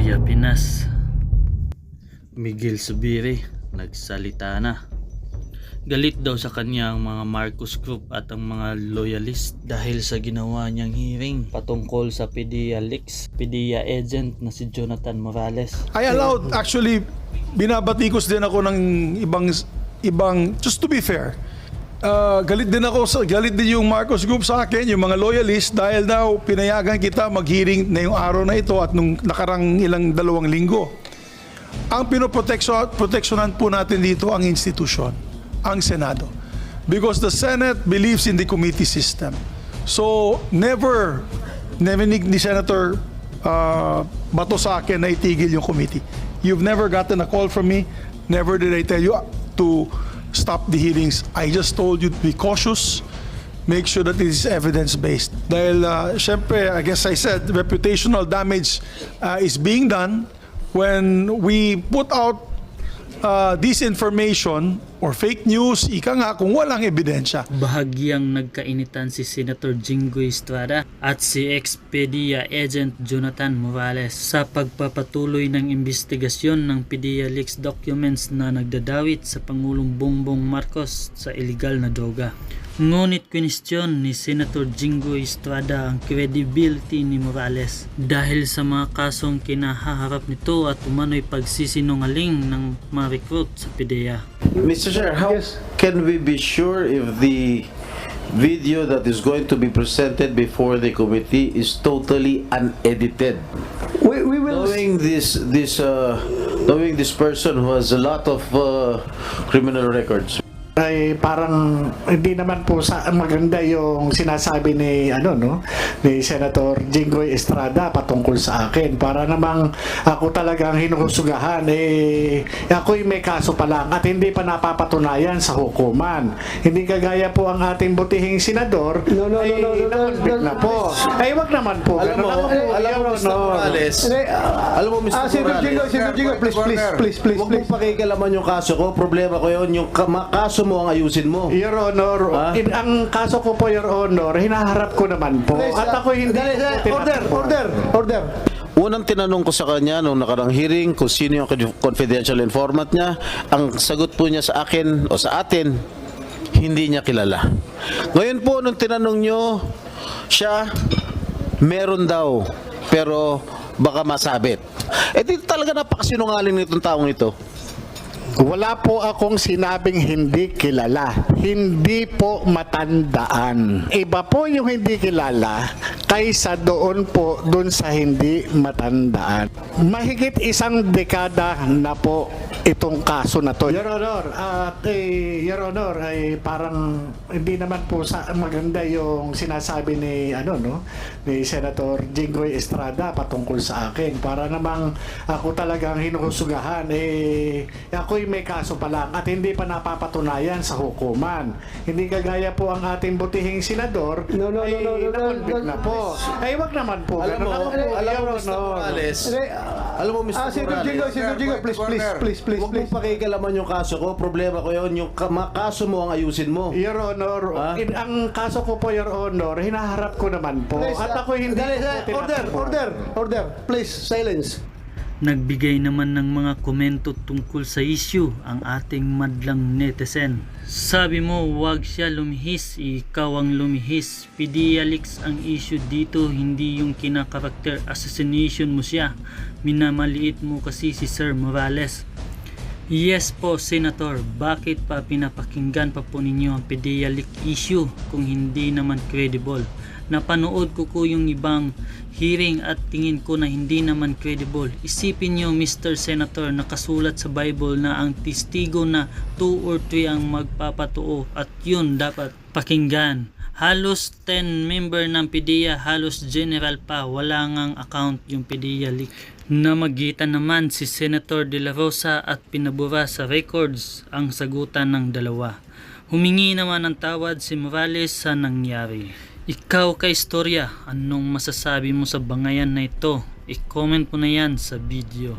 Istorya Pinas. Miguel Zubiri nagsalita na. Galit daw sa kanya ang mga Marcos Group at ang mga loyalist dahil sa ginawa niyang hearing patungkol sa PDEA leaks, PDEA agent na si Jonathan Morales. I allowed, actually, binabatikos din ako ng ibang, just to be fair, galit din yung Marcos Group sa akin, yung mga loyalist, dahil daw pinayagan kita mag-hearing na yung araw na ito at nung nakarang ilang 2 linggo. Ang pinoproteksyonan po natin dito ang institusyon, ang Senado. Because the Senate believes in the committee system. So, never ni Senator Bato sa akin na itigil yung committee. You've never gotten a call from me. Never did I tell you to stop the hearings. I just told you to be cautious. Make sure that it is evidence-based. Dahil, syempre, I guess I said, reputational damage is being done when we put out disinformation or fake news, ika nga, kung walang ebidensya. Bahagyang nagkainitan si Senator Jinggoy Estrada at si ex-PDEA agent Jonathan Morales sa pagpapatuloy ng investigasyon ng PDEA leaks documents na nagdadawit sa Pangulong Bongbong Marcos sa illegal na droga. Ngunit kwestiyon ni Senator Jinggoy Estrada ang credibility ni Morales dahil sa mga kasong kinahaharap nito at umano'y pagsisinungaling ng mga recruit sa PDEA. Mr. Chair, how can we be sure if the video that is going to be presented before the committee is totally unedited? We will Knowing this person who has a lot of criminal records. ay parang hindi naman po maganda yung sinasabi ni ni Senator Jinggoy Estrada patungkol sa akin. Para namang ako talagang hinuhusugahan, ako'y may kaso pa lang at hindi pa napapatunayan sa hukuman. Hindi kagaya po ang ating butihing senador. Na-convict na po. Ay wag naman po. Alam mo, Mr. Morales, Senator Jinggoy, please. Huwag mong pakikalaman yung kaso ko. Problema ko yun. Yung kaso mo ang ayusin mo. Your Honor, ang kaso ko po, Your Honor, hinaharap ko naman po. At ako hindi... Order! Unang tinanong ko sa kanya nung nakarang hearing kung sino yung confidential informant niya, ang sagot po niya sa akin o sa atin, hindi niya kilala. Ngayon po, nung tinanong nyo siya, meron daw, pero baka masabit. Dito talaga napakasinungaling nitong taong ito. Wala po akong sinabing hindi kilala. Hindi po matandaan. Iba po yung hindi kilala kaysa doon sa hindi matandaan. Mahigit 1 dekada na po itong kaso na to. Your Honor, ay parang hindi naman po maganda yung sinasabi ni ni Senator Jinggoy Estrada patungkol sa akin. Para namang ako talagang hinuhusugahan, ako'y may kaso pa lang at hindi pa napapatunayan sa hukuman. Hindi kagaya po ang ating butihing senador. Na-convict na po. Ay wag naman po. Alam mo, Mr. Morales, Senator Jinggoy, please. huwag mong pakikalaman yung kaso ko. Problema ko yun. Yung kaso mo ang ayusin mo. Your Honor, ang kaso ko po, Your Honor, hinaharap ko naman po. At ako hindi... Order! Please, silence. Nagbigay naman ng mga komento tungkol sa issue ang ating madlang netizen. Sabi mo, wag siya lumihis, ikaw ang lumihis. PDEA leaks ang issue dito, hindi yung kinakarakter assassination mo siya. Minamaliit mo kasi si Sir Morales. Yes po, Senator, bakit pa pinapakinggan pa po ninyo ang PDEA leak issue kung hindi naman credible? Napanood ko yung ibang hearing at tingin ko na hindi naman credible. Isipin nyo, Mr. Senator, nakasulat sa Bible na ang testigo na 2 or 3 ang magpapatuo at yun dapat pakinggan. Halos 10 member ng PDEA, halos general pa, wala ngang account yung PDEA leak. Namagitan naman si Senator De La Rosa at pinabura sa records ang sagutan ng dalawa. Humingi naman ng tawad si Morales sa nangyari. Ikaw ka-istorya, anong masasabi mo sa bangayan na ito? I-comment mo na yan sa video.